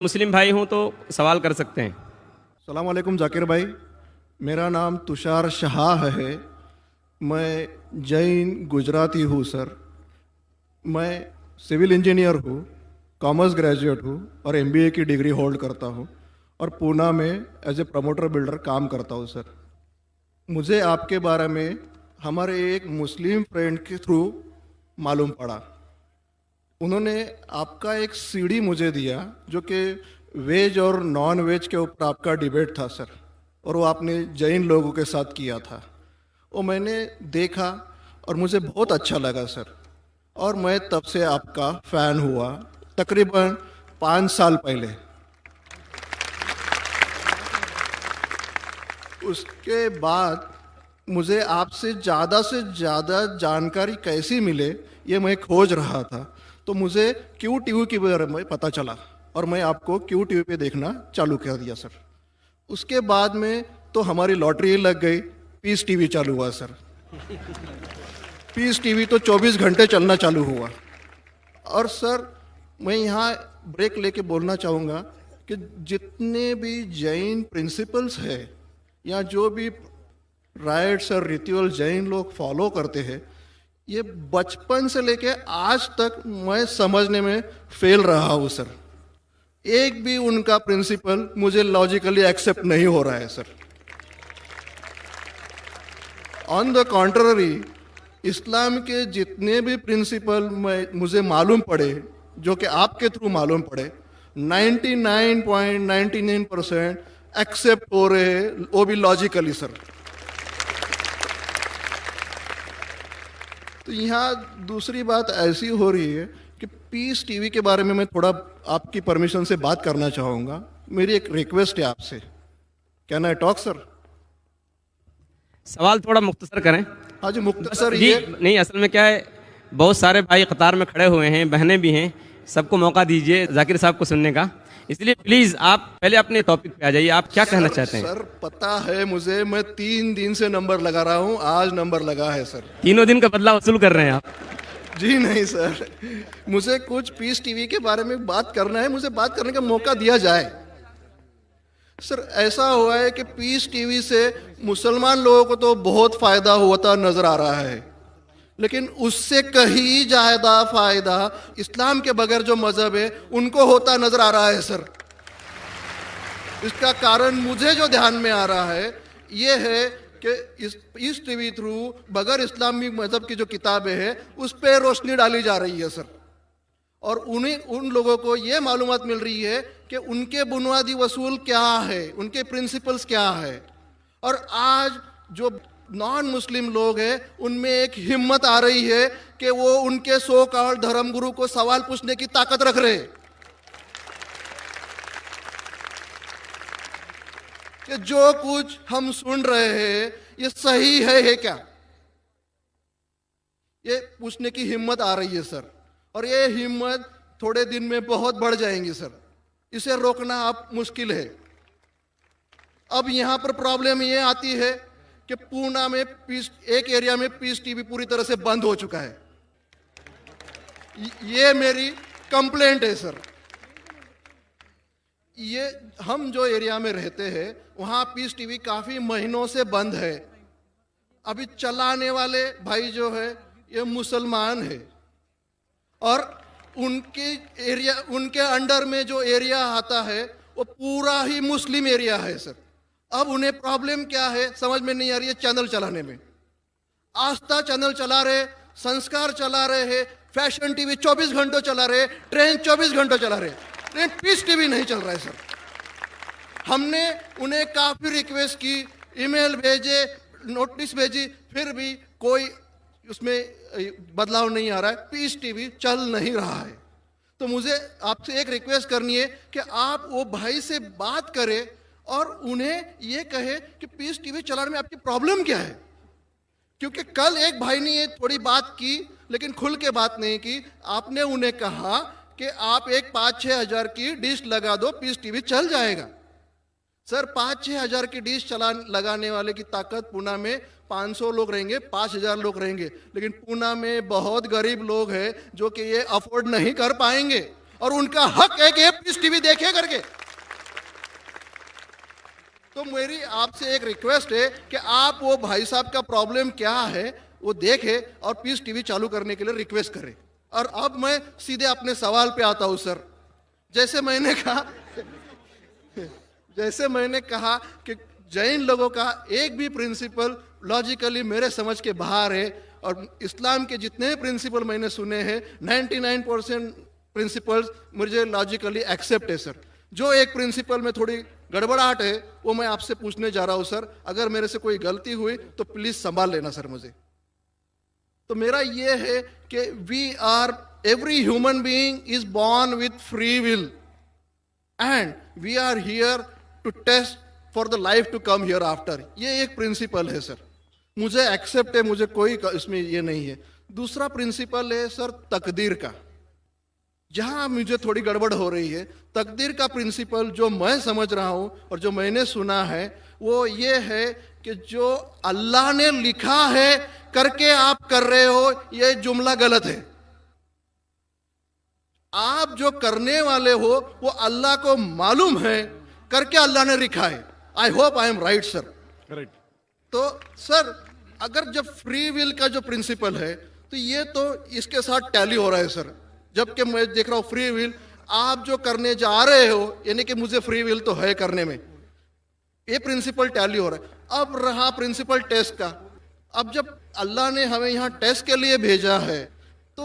मुस्लिम भाई हूँ तो सवाल कर सकते हैं। सलाम वालेकुम जाकिर भाई। मेरा नाम तुषार शाह है। मैं जैन गुजराती हूँ सर। मैं सिविल इंजीनियर हूँ, कॉमर्स ग्रेजुएट हूँ और एमबीए की डिग्री होल्ड करता हूँ और पूना में एज ए प्रमोटर बिल्डर काम करता हूँ सर। मुझे आपके बारे में हमारे एक मुस्लिम फ्रेंड के थ्रू मालूम पड़ा। उन्होंने आपका एक सीडी मुझे दिया जो कि वेज और नॉन वेज के ऊपर आपका डिबेट था सर, और वो आपने जैन लोगों के साथ किया था। वो मैंने देखा और मुझे बहुत अच्छा लगा सर, और मैं तब से आपका फ़ैन हुआ तकरीबन 5 साल पहले। उसके बाद मुझे आपसे ज़्यादा जानकारी कैसी मिले ये मैं खोज रहा था, तो मुझे क्यू टीवी के बारे में पता चला और मैं आपको क्यू टीवी पे देखना चालू कर दिया सर। उसके बाद में तो हमारी लॉटरी लग गई, पीस टीवी चालू हुआ सर। पीस टीवी तो 24 घंटे चलना चालू हुआ। और सर मैं यहाँ ब्रेक लेके बोलना चाहूँगा कि जितने भी जैन प्रिंसिपल्स है या जो भी राइट्स और रिचुअल जैन लोग फॉलो करते हैं, ये बचपन से लेके आज तक मैं समझने में फेल रहा हूँ सर। एक भी उनका प्रिंसिपल मुझे लॉजिकली एक्सेप्ट नहीं हो रहा है सर। ऑन द कॉन्ट्ररी, इस्लाम के जितने भी प्रिंसिपल मुझे मालूम पड़े, जो कि आपके थ्रू मालूम पड़े, 99.99% एक्सेप्ट हो रहे हैं, वो भी लॉजिकली सर। तो यहाँ दूसरी बात ऐसी हो रही है कि पीस टीवी के बारे में मैं थोड़ा आपकी परमिशन से बात करना चाहूँगा। मेरी एक रिक्वेस्ट है आपसे, कैन आई टॉक सर? सवाल थोड़ा मुख्तसर करें। हाँ जी, मुख्तसर जी ये। नहीं, असल में क्या है, बहुत सारे भाई कतार में खड़े हुए हैं, बहनें भी हैं, सबको मौका दीजिए जाकिर साहब को सुनने का। इसलिए प्लीज़ आप पहले अपने टॉपिक पे आ जाइए, आप क्या कहना चाहते हैं? सर पता है मुझे, मैं 3 दिन से नंबर लगा रहा हूँ, आज नंबर लगा है सर। तीनों दिन का बदला वसूल कर रहे हैं आप? जी नहीं सर, मुझे कुछ पीस टीवी के बारे में बात करना है, मुझे बात करने का मौका दिया जाए। सर ऐसा हुआ है कि पीस टीवी से मुसलमान लोगों को तो बहुत फ़ायदा होता नज़र आ रहा है, लेकिन उससे कहीं ज़्यादा फ़ायदा इस्लाम के बगैर जो मज़हब है उनको होता नज़र आ रहा है सर। इसका कारण मुझे जो ध्यान में आ रहा है ये है कि इस टीवी थ्रू बगैर इस्लामी मज़हब की जो किताबें हैं उस पर रोशनी डाली जा रही है सर, और उन लोगों को ये मालूमात मिल रही है कि उनके बुनियादी वसूल क्या है, उनके प्रिंसिपल्स क्या है। और आज जो नॉन मुस्लिम लोग हैं उनमें एक हिम्मत आ रही है कि वो उनके सो कॉल्ड धर्मगुरु को सवाल पूछने की ताकत रख रहे हैं कि जो कुछ हम सुन रहे हैं ये सही है क्या, ये पूछने की हिम्मत आ रही है सर। और ये हिम्मत थोड़े दिन में बहुत बढ़ जाएंगी सर, इसे रोकना आप मुश्किल है। अब यहाँ पर प्रॉब्लम ये आती है कि पूना में एक एरिया में पीस टीवी पूरी तरह से बंद हो चुका है। ये मेरी कंप्लेंट है सर। ये हम जो एरिया में रहते हैं वहाँ पीस टीवी काफ़ी महीनों से बंद है। अभी चलाने वाले भाई जो है ये मुसलमान है, और उनके अंडर में जो एरिया आता है वो पूरा ही मुस्लिम एरिया है सर। अब उन्हें प्रॉब्लम क्या है समझ में नहीं आ रही है। चैनल चलाने में आस्था चैनल चला रहे, संस्कार चला रहे हैं, फैशन टीवी 24 घंटों चला रहे, ट्रेन 24 घंटों चला रहे, लेकिन पीस टीवी नहीं चल रहा है सर। हमने उन्हें काफ़ी रिक्वेस्ट की, ईमेल भेजे, नोटिस भेजी, फिर भी कोई उसमें बदलाव नहीं आ रहा है, पीस टीवी चल नहीं रहा है। तो मुझे आपसे एक रिक्वेस्ट करनी है कि आप वो भाई से बात करें और उन्हें ये कहे कि पीस टीवी चलाने में आपकी प्रॉब्लम क्या है। क्योंकि कल एक भाई ने ये थोड़ी बात की लेकिन खुल के बात नहीं की। आपने उन्हें कहा कि आप एक 5-6 हज़ार की डिश लगा दो, पीस टीवी चल जाएगा। सर 5-6 हज़ार की डिश लगाने वाले की ताकत पूना में 500 लोग रहेंगे, 5,000 लोग रहेंगे, लेकिन पूना में बहुत गरीब लोग हैं जो कि ये अफोर्ड नहीं कर पाएंगे। और उनका हक है कि ये पीस टीवी देखे करके। तो मेरी आपसे एक रिक्वेस्ट है कि आप वो भाई साहब का प्रॉब्लम क्या है वो देखे और पीस टीवी चालू करने के लिए रिक्वेस्ट करें। और अब मैं सीधे अपने सवाल पे आता हूं सर। जैसे मैंने कहा कि जैन लोगों का एक भी प्रिंसिपल लॉजिकली मेरे समझ के बाहर है, और इस्लाम के जितने भी प्रिंसिपल मैंने सुने हैं 99% प्रिंसिपल्स मुझे लॉजिकली एक्सेप्ट है सर। जो एक प्रिंसिपल में थोड़ी गड़बड़ाहट है वो मैं आपसे पूछने जा रहा हूं सर। अगर मेरे से कोई गलती हुई तो प्लीज संभाल लेना सर मुझे। तो मेरा ये है कि every human being is born with free will and we are here to test for the life to come hereafter. ये एक प्रिंसिपल है सर, मुझे एक्सेप्ट है, मुझे कोई इसमें ये नहीं है। दूसरा प्रिंसिपल है सर तकदीर का, जहां मुझे थोड़ी गड़बड़ हो रही है। तकदीर का प्रिंसिपल जो मैं समझ रहा हूं और जो मैंने सुना है वो ये है कि जो अल्लाह ने लिखा है करके आप कर रहे हो, ये जुमला गलत है। आप जो करने वाले हो वो अल्लाह को मालूम है करके अल्लाह ने लिखा है। I hope I am right sir. Correct. तो सर अगर जब फ्री विल का जो प्रिंसिपल है तो ये तो इसके साथ टैली हो रहा है सर। जबकि मैं देख रहा हूं फ्री विल आप जो करने जा रहे हो, यानी कि मुझे फ्री विल तो है करने में, ये प्रिंसिपल टैली हो रहा है। अब रहा प्रिंसिपल टेस्ट का। अब जब अल्लाह ने हमें यहाँ टेस्ट के लिए भेजा है तो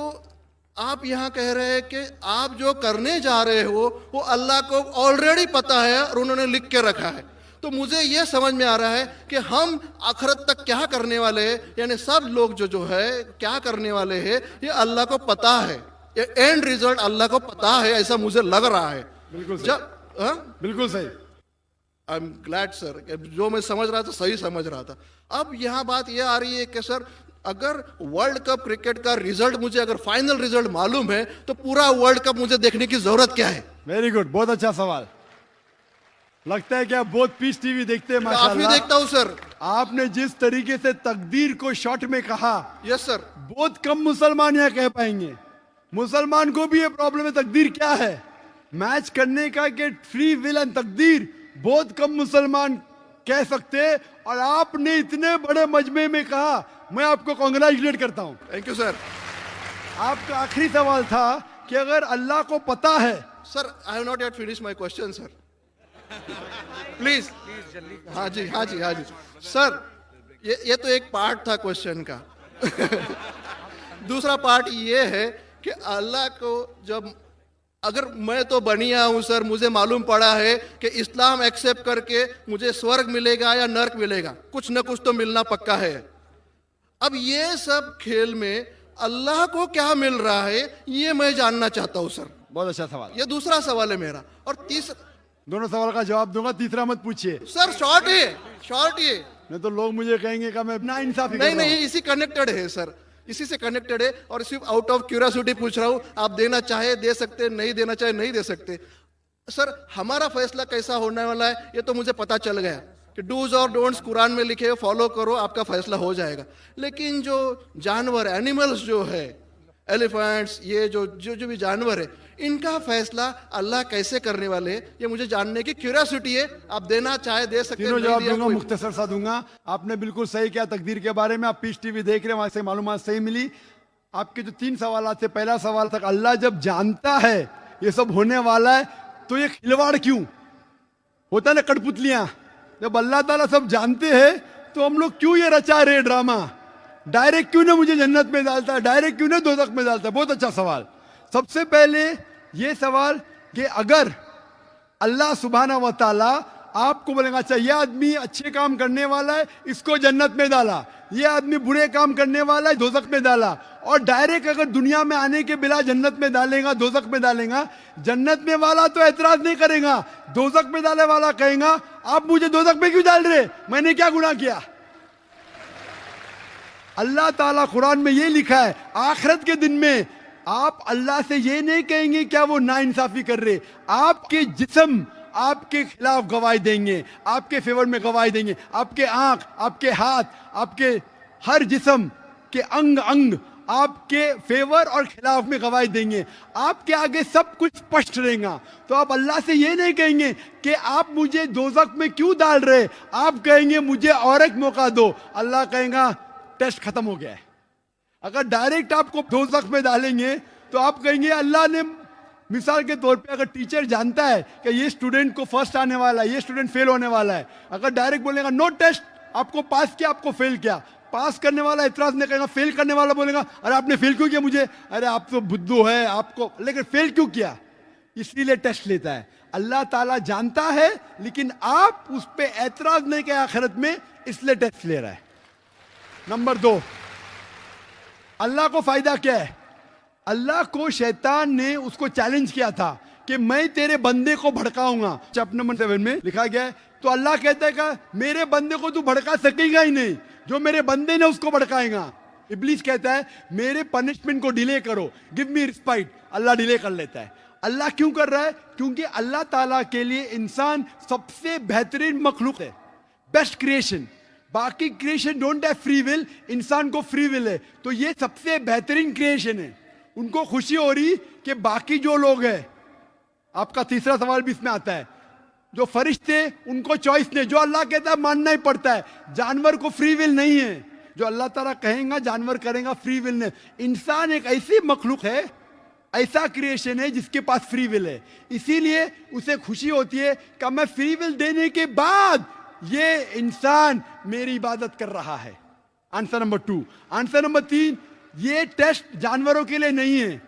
आप यहाँ कह रहे हैं कि आप जो करने जा रहे हो वो अल्लाह को ऑलरेडी पता है और उन्होंने लिख के रखा है। तो मुझे ये समझ में आ रहा है कि हम आखिरत तक क्या करने वाले हैं, यानी सब लोग जो है क्या करने वाले हैं ये अल्लाह को पता है। ये एंड रिजल्ट अल्लाह को पता है, ऐसा मुझे लग रहा है। बिल्कुल सही। जब बिल्कुल सही। आई एम ग्लैड सर, जो मैं समझ रहा था सही समझ रहा था। अब यहाँ बात यह आ रही है कि सर अगर वर्ल्ड कप क्रिकेट का रिजल्ट मुझे अगर फाइनल रिजल्ट मालूम है तो पूरा वर्ल्ड कप मुझे देखने की जरूरत क्या है? वेरी गुड, बहुत अच्छा सवाल। लगता है कि आप बहुत पीस टीवी देखते हैं। काफी माशाल्लाह। देखता हूँ सर। आपने जिस तरीके से तकदीर को शॉर्ट में कहा, यस सर। बहुत कम मुसलमान यहाँ कह पाएंगे। मुसलमान को भी ये प्रॉब्लम है तकदीर क्या है, मैच करने का कि फ्री विल एंड तकदीर बहुत कम मुसलमान कह सकते हैं। और आपने इतने बड़े मजमे में कहा, मैं आपको कांग्रेचुलेट करता हूं। Thank you sir. आपका आखिरी सवाल था कि अगर अल्लाह को पता है। Sir I have not yet finish my question sir, please. हाँ जी हाँ जी हाँ जी सर, ये तो एक पार्ट था क्वेश्चन का। दूसरा पार्ट ये है कि अल्लाह को जब अगर मैं तो बनिया हूं सर, मुझे मालूम पड़ा है कि इस्लाम एक्सेप्ट करके मुझे स्वर्ग मिलेगा या नर्क मिलेगा, कुछ न कुछ तो मिलना पक्का है। अब ये सब खेल में अल्लाह को क्या मिल रहा है ये मैं जानना चाहता हूं सर। बहुत अच्छा सवाल। ये दूसरा सवाल है मेरा। और तीसरा, दोनों सवाल का जवाब दूंगा, तीसरा मत पूछिए सर शॉर्ट है, शॉर्ट ये। नहीं तो लोग मुझे कहेंगे कि मैं ना इंसाफी नहीं नहीं, इसी कनेक्टेड है सर, इसी से कनेक्टेड है। और सिर्फ आउट ऑफ क्यूरियोसिटी पूछ रहा हूं, आप देना चाहे दे सकते, नहीं देना चाहे नहीं दे सकते। सर हमारा फैसला कैसा होने वाला है ये तो मुझे पता चल गया कि डूज और डोंट्स कुरान में लिखे, फॉलो करो, आपका फैसला हो जाएगा। लेकिन जो जानवर एनिमल्स जो है, एलिफेंट्स, ये जो भी जानवर है, इनका फैसला अल्लाह कैसे करने वाले हैं ये मुझे जानने की क्यूरियोसिटी है। आप देना चाहे दे सकते हैं। तीनों जवाब दूंगा, मुख्तसर सा दूंगा। आपने बिल्कुल सही किया तकदीर के बारे में। आप पीस टीवी देख रहे हैं, वहां से मालूमात सही मिली। आपके जो 3 सवाल थे, पहला सवाल था अल्लाह जब जानता है ये सब होने वाला है तो ये खिलवाड़ क्यों होता है ना, कठपुतलियां। जब अल्लाह ताला सब जानते हैं तो हम लोग क्यों ये रचा रहे ड्रामा, डायरेक्ट क्यों ना मुझे जन्नत में डालता है, डायरेक्ट क्यों ना दोज़ख में डालता है। बहुत अच्छा सवाल। सबसे पहले ये सवाल कि अगर अल्लाह सुब्हाना व तआला आपको बोलेगा अच्छा ये आदमी अच्छे काम करने वाला है इसको जन्नत में डाला, ये आदमी बुरे काम करने वाला है दोज़ख में डाला, और डायरेक्ट अगर दुनिया में आने के बिना जन्नत में डालेगा दोज़ख में डालेगा, जन्नत में वाला तो एतराज नहीं करेगा, दोज़ख में डाले वाला कहेगा आप मुझे दोज़ख में क्यों डाल रहे, मैंने क्या गुनाह किया। अल्लाह ताला कुरान में ये लिखा है आखिरत के दिन में आप अल्लाह से ये नहीं कहेंगे क्या वो नाइंसाफी कर रहे, आपके जिस्म आपके खिलाफ गवाही देंगे, आपके फेवर में गवाही देंगे, आपके आंख, आपके हाथ, आपके हर जिस्म के अंग अंग आपके फेवर और खिलाफ में गवाही देंगे। आपके आगे सब कुछ स्पष्ट रहेगा। तो आप अल्लाह से ये नहीं कहेंगे कि आप मुझे दोज़ख में क्यों डाल रहे, आप कहेंगे मुझे और एक मौका दो। अल्लाह कहेगा टेस्ट खत्म हो गया है। अगर डायरेक्ट आपको दोज़ख में डालेंगे तो आप कहेंगे अल्लाह ने, मिसाल के तौर पे अगर टीचर जानता है कि ये स्टूडेंट को फर्स्ट आने वाला है, ये स्टूडेंट फेल होने वाला है, अगर डायरेक्ट बोलेगा नो टेस्ट, आपको पास किया आपको फेल किया, पास करने वाला इतराज नहीं करेगा, फेल करने वाला बोलेगा अरे आपने फेल क्यों किया मुझे, अरे आप तो बुद्धू है आपको, लेकिन फेल क्यों किया, इसीलिए टेस्ट लेता है। अल्लाह ताला जानता है लेकिन आप उस पर एतराज नहीं किया आखिरत में, इसलिए टेस्ट ले रहा है। नंबर 2, अल्लाह को फायदा क्या है? अल्लाह को शैतान ने उसको चैलेंज किया था कि मैं तेरे बंदे को भड़काऊंगा। चैप्टर नंबर 7 में लिखा गया है। तो अल्लाह कहता है कि मेरे बंदे को तू भड़का सकेगा ही नहीं, जो मेरे बंदे ने उसको भड़काएगा। इब्लीस कहता है मेरे पनिशमेंट को डिले करो, गिव मी रिस्पाइट। अल्लाह डिले कर लेता है। अल्लाह क्यों कर रहा है? क्योंकि अल्लाह ताला के लिए इंसान सबसे बेहतरीन मखलूक है, बेस्ट क्रिएशन। बाकी creation don't have free will, इंसान को फ्री विल है। तो ये सबसे बेहतरीन क्रिएशन है। उनको खुशी हो रही कि बाकी जो लोग हैं, आपका तीसरा सवाल भी इसमें आता है, जो फरिश्ते उनको चॉइस नहीं, जो अल्लाह कहता है मानना ही पड़ता है। जानवर को फ्री विल नहीं है, जो अल्लाह ताला कहेगा जानवर करेगा, फ्री विल नहीं। इंसान एक ऐसी मखलूक है, ऐसा क्रिएशन है जिसके पास फ्री विल है। इसीलिए उसे खुशी होती है कि मैं फ्री विल देने के बाद ये इंसान मेरी इबादत कर रहा है। Answer number 2। आंसर नंबर 3, ये टेस्ट जानवरों के लिए नहीं है।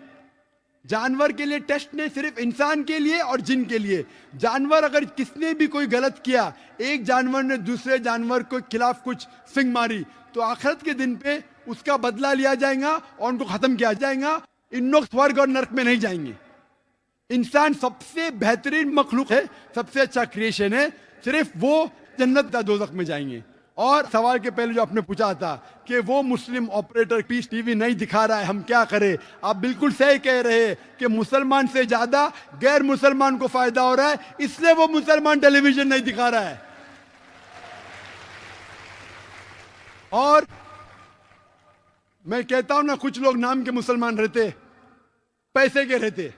जानवर के लिए टेस्ट नहीं, सिर्फ इंसान के लिए और जिन के लिए। जानवर अगर किसने भी कोई गलत किया, एक जानवर ने दूसरे जानवर के खिलाफ कुछ सिंग मारी, तो आखिरत के दिन पे उसका बदला लिया जाएगा और उनको खत्म किया जाएगा। इन लोग स्वर्ग और नरक में नहीं जाएंगे। इंसान सबसे बेहतरीन मखलूक है, सबसे अच्छा क्रिएशन है, सिर्फ वो जन्नत या दोज़ख में जाएंगे। और सवाल के पहले जो आपने पूछा था कि वो मुस्लिम ऑपरेटर पीस टीवी नहीं दिखा रहा है, हम क्या करें? आप बिल्कुल सही कह रहे हैं कि मुसलमान से ज्यादा गैर मुसलमान को फायदा हो रहा है, इसलिए वो मुसलमान टेलीविजन नहीं दिखा रहा है। और मैं कहता हूं ना, कुछ लोग नाम के मुसलमान रहते, पैसे के रहते,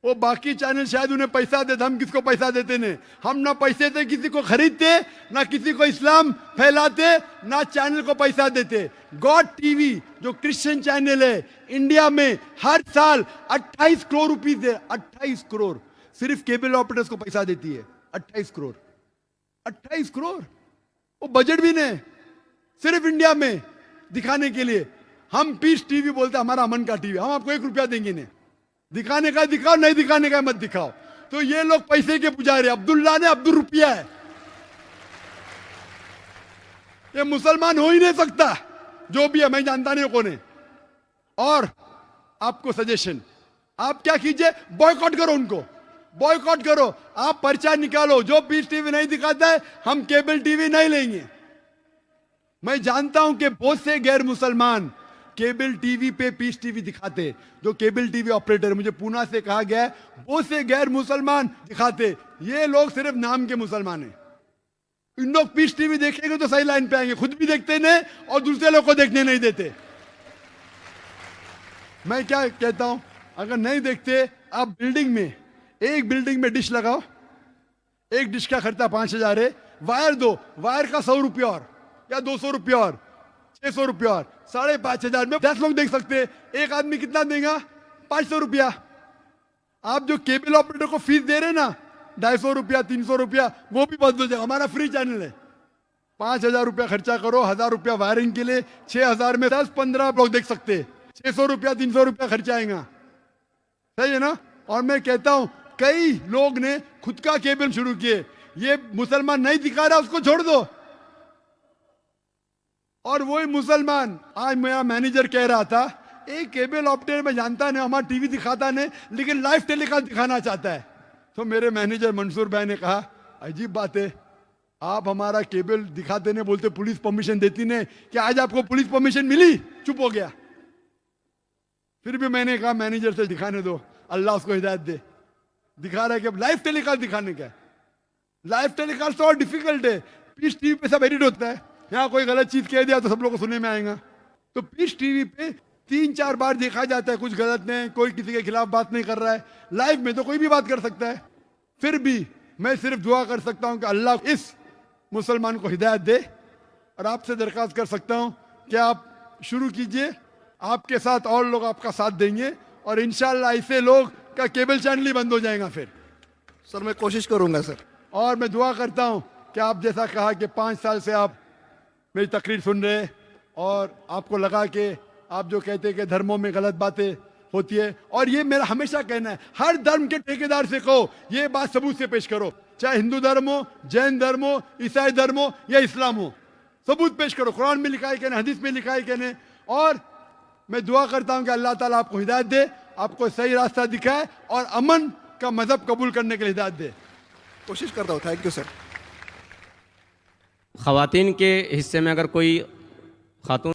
वो बाकी चैनल शायद उन्हें पैसा देते, हम किसको पैसा देते नहीं। हम ना पैसे से किसी को खरीदते, ना किसी को इस्लाम फैलाते, ना चैनल को पैसा देते। गॉड टीवी जो क्रिश्चियन चैनल है इंडिया में हर साल 28 करोड़ रुपीस है, 28 करोड़ सिर्फ केबल ऑपरेटर्स को पैसा देती है। 28 करोड़, 28 करोड़ वो बजट भी नहीं, सिर्फ इंडिया में दिखाने के लिए। हम पीस टीवी बोलते हमारा अमन का टीवी, हम आपको 1 रुपया देंगे नहीं, दिखाने का दिखाओ, नहीं दिखाने का मत दिखाओ। तो ये लोग पैसे के पुजारी, अब्दुल्ला ने अब्दुल रुपया है, ये मुसलमान हो ही नहीं सकता। जो भी है, मैं जानता नहीं कौन है। और आपको सजेशन, आप क्या कीजिए, बॉयकॉट करो उनको, बॉयकॉट करो। आप पर्चा निकालो, जो पीस टीवी नहीं दिखाता है हम केबल टीवी नहीं लेंगे। मैं जानता हूं कि बहुत से गैर मुसलमान केबल टीवी पे पीस टीवी दिखाते, जो केबल टीवी ऑपरेटर, मुझे पूना से कहा गया है बहुत से गैर मुसलमान दिखाते। ये लोग सिर्फ नाम के मुसलमान हैं। इन लोग पीस टीवी देखेंगे तो सही लाइन पे आएंगे, खुद भी देखते नहीं और दूसरे लोग को देखने नहीं देते। मैं क्या कहता हूं, अगर नहीं देखते, आप बिल्डिंग में, एक बिल्डिंग में डिश लगाओ, एक डिश का खर्चा 5000 है, वायर दो, वायर का 100 रुपया और या 200 रुपया और 600 रुपया और 5,500 में 10 लोग देख सकते हैं। एक आदमी कितना देगा? 500 रुपया। आप जो केबल ऑपरेटर को फीस दे रहे ना, 250 रुपया 300 रुपया, वो भी बंद हो जाएगा। हमारा फ्री चैनल है, 5,000 रुपया खर्चा करो, 1,000 रुपया वायरिंग के लिए, 6,000 में 10-15 लोग देख सकते हैं। 600 रुपया 300 रुपया खर्चा आएगा, सही है ना? और मैं कहता हूं कई लोग ने खुद का केबल शुरू किए, ये मुसलमान नहीं दिखा रहा उसको छोड़ दो। और वही मुसलमान, आज मेरा मैनेजर कह रहा था, एक केबल ऑपरेटर में जानता नहीं, हमारा टीवी दिखाता नहीं, लेकिन लाइव टेलीकास्ट दिखाना चाहता है। तो मेरे मैनेजर मंसूर भाई ने कहा अजीब बात है, आप हमारा केबल दिखाते नहीं, बोलते पुलिस परमिशन देती नहीं, क्या आज आपको पुलिस परमिशन मिली? चुप हो गया। फिर भी मैंने कहा मैनेजर से दिखाने दो, अल्लाह उसको हिदायत दे। दिखा रहा है कि लाइव टेलीकास्ट दिखाने का। लाइव टेलीकास्ट तो और डिफिकल्ट है, पीस टीवी पे सब एडिट होता है, यहाँ कोई गलत चीज कह दिया तो सब लोग को सुनने में आएगा। तो पीस टीवी पे 3-4 बार देखा जाता है कुछ गलत नहीं, कोई किसी के खिलाफ बात नहीं कर रहा है। लाइफ में तो कोई भी बात कर सकता है। फिर भी मैं सिर्फ दुआ कर सकता हूं कि अल्लाह इस मुसलमान को हिदायत दे, और आपसे दरख्वास्त कर सकता हूं कि आप शुरू कीजिए, आपके साथ और लोग आपका साथ देंगे, और इंशाअल्लाह ऐसे लोग का केबल चैनल ही बंद हो जाएगा फिर। सर मैं कोशिश करूंगा सर। और मैं दुआ करता हूं कि आप जैसा कहा कि 5 साल से आप मेरी तकरीर सुन रहे, और आपको लगा कि आप जो कहते हैं कि धर्मों में गलत बातें होती है, और ये मेरा हमेशा कहना है, हर धर्म के ठेकेदार से कहो ये बात सबूत से पेश करो, चाहे हिंदू धर्म हो, जैन धर्म हो, ईसाई धर्म हो या इस्लाम हो, सबूत पेश करो। कुरान में लिखा है कहने, हदीस में लिखा है कहने। और मैं दुआ करता हूं कि अल्लाह ताला आपको हिदायत दे, आपको सही रास्ता दिखाए, और अमन का मजहब कबूल करने के लिए हिदायत दे। कोशिश करता हूँ। Thank you sir. ख़वातीन के हिस्से में अगर कोई खातून